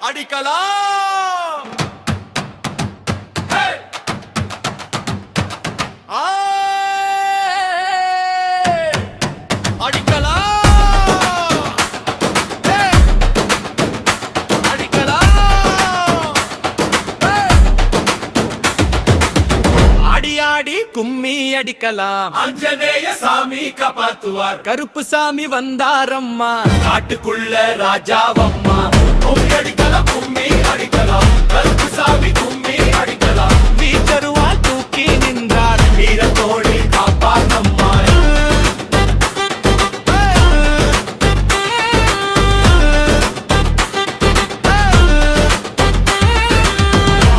அடிக்கலாம் கும்மி அடிக்கலாம். அஞ்சனேய சாமி காப்பாத்துவார். கருப்பு சாமி வந்தாரம்மா, காட்டுக்குள்ள ராஜாவம்மா. கும்மி அடிக்கலாம், கும்மி அடிக்கலாம், கருப்பு சாமி கும்மி அடிக்கலாம். வீச்சருவால் தூக்கி நின்றார், வீரத்தோழி காப்பாத்தம்மா.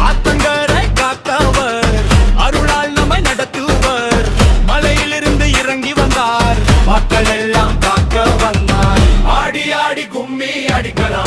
ஆத்தங்கரை காத்தவர், அருளால் நம்மை நடத்துவர். மலையிலிருந்து இறங்கி வந்தார், மக்கள் எல்லாம் காக்க வந்தார். ஆடி ஆடி கும்மி அடிக்கலாம்.